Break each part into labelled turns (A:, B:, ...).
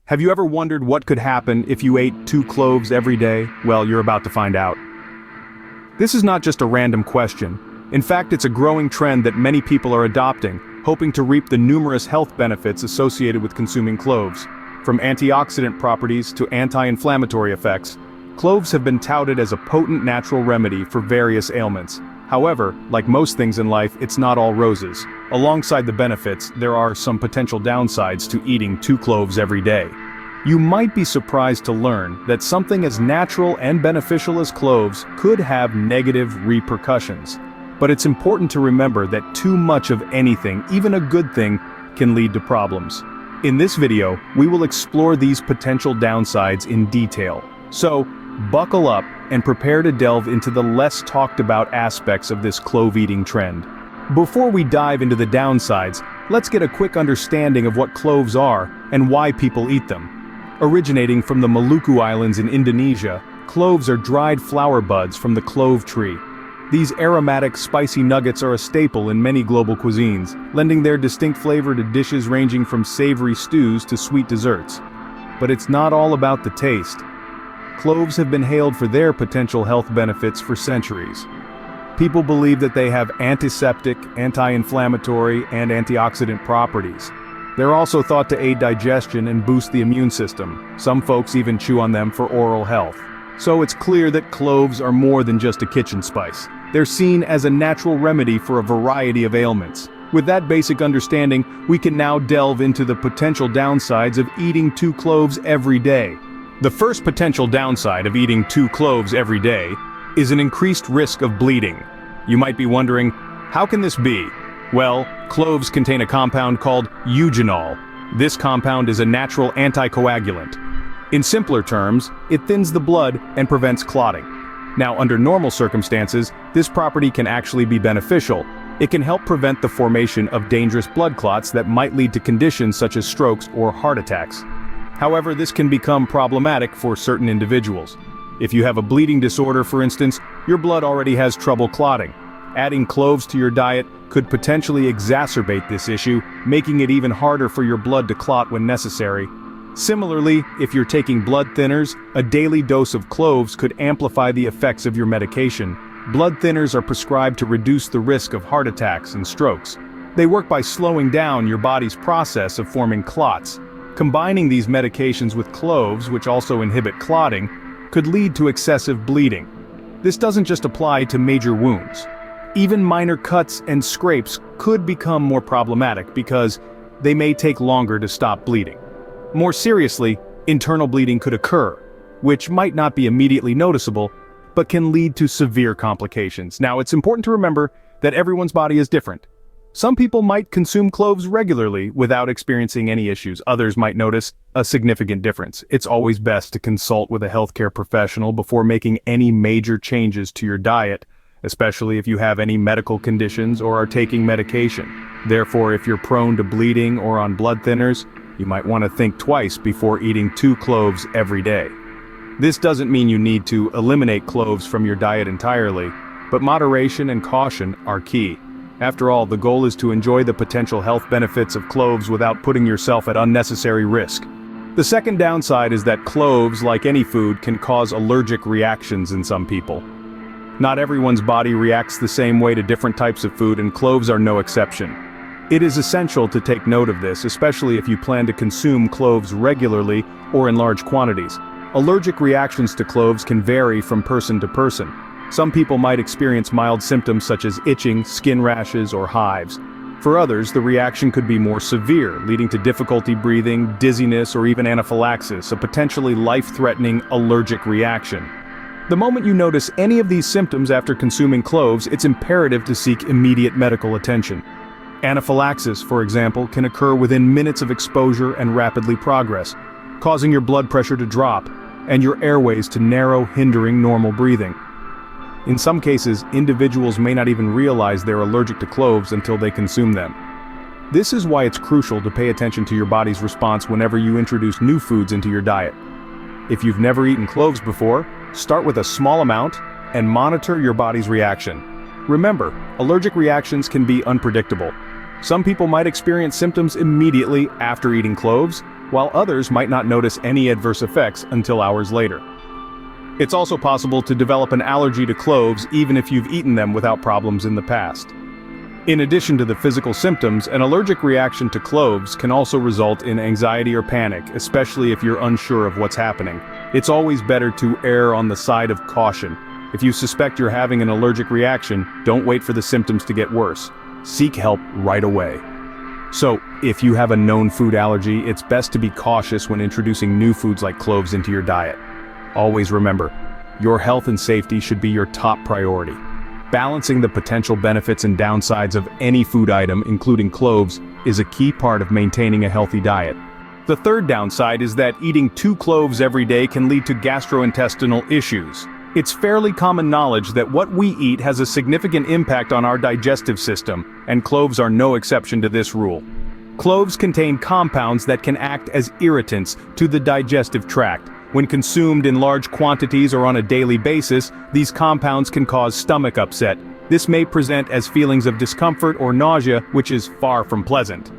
A: Have you ever wondered what could happen if you ate 2 cloves every day? Well, you're about to find out. This is not just a random question. In fact, it's a growing trend that many people are adopting, hoping to reap the numerous health benefits associated with consuming cloves. From antioxidant properties to anti-inflammatory effects, cloves have been touted as a potent natural remedy for various ailments. However, like most things in life, it's not all roses. Alongside the benefits, there are some potential downsides to eating 2 cloves every day. You might be surprised to learn that something as natural and beneficial as cloves could have negative repercussions. But it's important to remember that too much of anything, even a good thing, can lead to problems. In this video, we will explore these potential downsides in detail. So, buckle up and prepare to delve into the less talked about aspects of this clove-eating trend. Before we dive into the downsides, let's get a quick understanding of what cloves are and why people eat them. Originating from the Maluku Islands in Indonesia, cloves are dried flower buds from the clove tree. These aromatic, spicy nuggets are a staple in many global cuisines, lending their distinct flavor to dishes ranging from savory stews to sweet desserts. But it's not all about the taste. Cloves have been hailed for their potential health benefits for centuries. People believe that they have antiseptic, anti-inflammatory, and antioxidant properties. They're also thought to aid digestion and boost the immune system. Some folks even chew on them for oral health. So it's clear that cloves are more than just a kitchen spice. They're seen as a natural remedy for a variety of ailments. With that basic understanding, we can now delve into the potential downsides of eating 2 cloves every day. The first potential downside of eating 2 cloves every day is an increased risk of bleeding. You might be wondering, how can this be? Well, cloves contain a compound called eugenol. This compound is a natural anticoagulant. In simpler terms, it thins the blood and prevents clotting. Now, under normal circumstances, this property can actually be beneficial. It can help prevent the formation of dangerous blood clots that might lead to conditions such as strokes or heart attacks. However, this can become problematic for certain individuals. If you have a bleeding disorder, for instance, your blood already has trouble clotting. Adding cloves to your diet could potentially exacerbate this issue, making it even harder for your blood to clot when necessary. Similarly, if you're taking blood thinners, a daily dose of cloves could amplify the effects of your medication. Blood thinners are prescribed to reduce the risk of heart attacks and strokes. They work by slowing down your body's process of forming clots. Combining these medications with cloves, which also inhibit clotting, could lead to excessive bleeding. This doesn't just apply to major wounds. Even minor cuts and scrapes could become more problematic because they may take longer to stop bleeding. More seriously, internal bleeding could occur, which might not be immediately noticeable, but can lead to severe complications. Now, it's important to remember that everyone's body is different. Some people might consume cloves regularly without experiencing any issues. Others might notice a significant difference. It's always best to consult with a healthcare professional before making any major changes to your diet, especially if you have any medical conditions or are taking medication. Therefore, if you're prone to bleeding or on blood thinners, you might want to think twice before eating 2 cloves every day. This doesn't mean you need to eliminate cloves from your diet entirely, but moderation and caution are key. After all, the goal is to enjoy the potential health benefits of cloves without putting yourself at unnecessary risk. The second downside is that cloves, like any food, can cause allergic reactions in some people. Not everyone's body reacts the same way to different types of food, and cloves are no exception. It is essential to take note of this, especially if you plan to consume cloves regularly or in large quantities. Allergic reactions to cloves can vary from person to person. Some people might experience mild symptoms such as itching, skin rashes, or hives. For others, the reaction could be more severe, leading to difficulty breathing, dizziness, or even anaphylaxis, a potentially life-threatening allergic reaction. The moment you notice any of these symptoms after consuming cloves, it's imperative to seek immediate medical attention. Anaphylaxis, for example, can occur within minutes of exposure and rapidly progress, causing your blood pressure to drop and your airways to narrow, hindering normal breathing. In some cases, individuals may not even realize they're allergic to cloves until they consume them. This is why it's crucial to pay attention to your body's response whenever you introduce new foods into your diet. If you've never eaten cloves before, start with a small amount and monitor your body's reaction. Remember, allergic reactions can be unpredictable. Some people might experience symptoms immediately after eating cloves, while others might not notice any adverse effects until hours later. It's also possible to develop an allergy to cloves even if you've eaten them without problems in the past. In addition to the physical symptoms, an allergic reaction to cloves can also result in anxiety or panic, especially if you're unsure of what's happening. It's always better to err on the side of caution. If you suspect you're having an allergic reaction, don't wait for the symptoms to get worse. Seek help right away. So, if you have a known food allergy, it's best to be cautious when introducing new foods like cloves into your diet. Always remember, your health and safety should be your top priority. Balancing the potential benefits and downsides of any food item, including cloves, is a key part of maintaining a healthy diet. The third downside is that eating 2 cloves every day can lead to gastrointestinal issues. It's fairly common knowledge that what we eat has a significant impact on our digestive system, and cloves are no exception to this rule. Cloves contain compounds that can act as irritants to the digestive tract. When consumed in large quantities or on a daily basis, these compounds can cause stomach upset. This may present as feelings of discomfort or nausea, which is far from pleasant.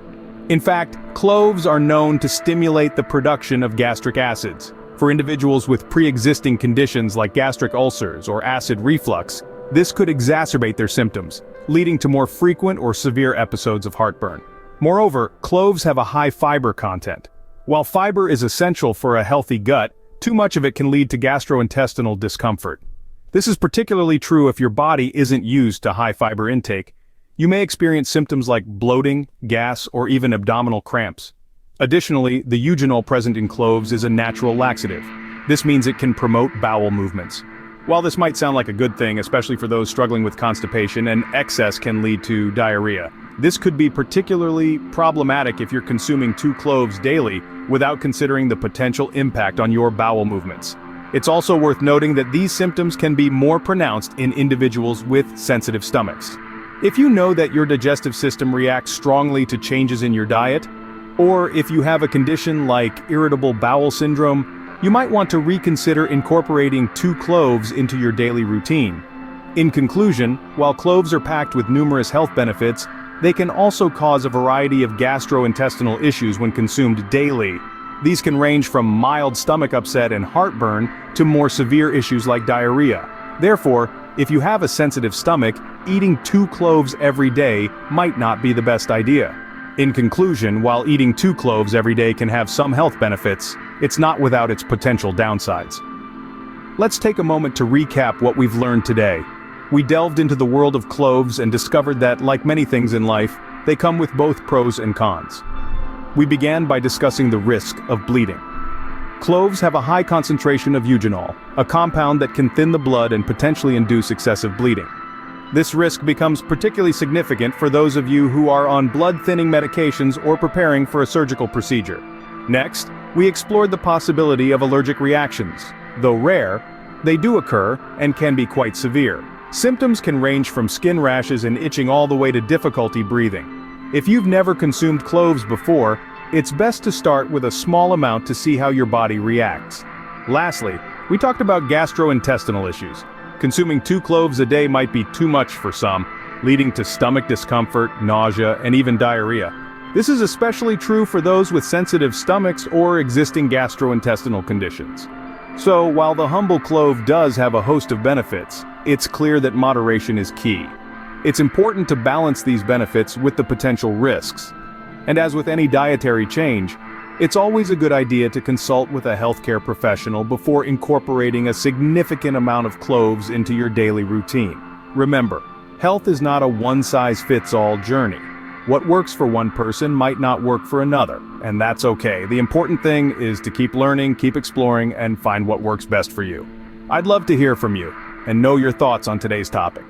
A: In fact, cloves are known to stimulate the production of gastric acids. For individuals with pre-existing conditions like gastric ulcers or acid reflux, this could exacerbate their symptoms, leading to more frequent or severe episodes of heartburn. Moreover, cloves have a high fiber content. While fiber is essential for a healthy gut, too much of it can lead to gastrointestinal discomfort. This is particularly true if your body isn't used to high fiber intake. You may experience symptoms like bloating, gas, or even abdominal cramps. Additionally, the eugenol present in cloves is a natural laxative. This means it can promote bowel movements. While this might sound like a good thing, especially for those struggling with constipation, and excess can lead to diarrhea. This could be particularly problematic if you're consuming 2 cloves daily without considering the potential impact on your bowel movements. It's also worth noting that these symptoms can be more pronounced in individuals with sensitive stomachs. If you know that your digestive system reacts strongly to changes in your diet, or if you have a condition like irritable bowel syndrome, you might want to reconsider incorporating 2 cloves into your daily routine. In conclusion, while cloves are packed with numerous health benefits, they can also cause a variety of gastrointestinal issues when consumed daily. These can range from mild stomach upset and heartburn to more severe issues like diarrhea. Therefore, if you have a sensitive stomach, eating 2 cloves every day might not be the best idea. In conclusion, while eating 2 cloves every day can have some health benefits, it's not without its potential downsides. Let's take a moment to recap what we've learned today. We delved into the world of cloves and discovered that, like many things in life, they come with both pros and cons. We began by discussing the risk of bleeding. Cloves have a high concentration of eugenol, a compound that can thin the blood and potentially induce excessive bleeding. This risk becomes particularly significant for those of you who are on blood-thinning medications or preparing for a surgical procedure. Next, we explored the possibility of allergic reactions. Though rare, they do occur and can be quite severe. Symptoms can range from skin rashes and itching all the way to difficulty breathing. If you've never consumed cloves before, it's best to start with a small amount to see how your body reacts. Lastly, we talked about gastrointestinal issues. Consuming 2 cloves a day might be too much for some, leading to stomach discomfort, nausea, and even diarrhea. This is especially true for those with sensitive stomachs or existing gastrointestinal conditions. So, while the humble clove does have a host of benefits, it's clear that moderation is key. It's important to balance these benefits with the potential risks. And as with any dietary change, it's always a good idea to consult with a healthcare professional before incorporating a significant amount of cloves into your daily routine. Remember, health is not a one-size-fits-all journey. What works for one person might not work for another, and that's okay. The important thing is to keep learning, keep exploring, and find what works best for you. I'd love to hear from you and know your thoughts on today's topic.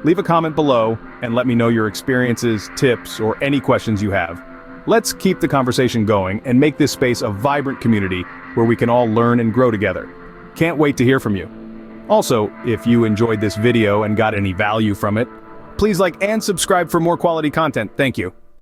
A: Leave a comment below and let me know your experiences, tips, or any questions you have. Let's keep the conversation going and make this space a vibrant community where we can all learn and grow together. Can't wait to hear from you. Also, if you enjoyed this video and got any value from it, please like and subscribe for more quality content. Thank you.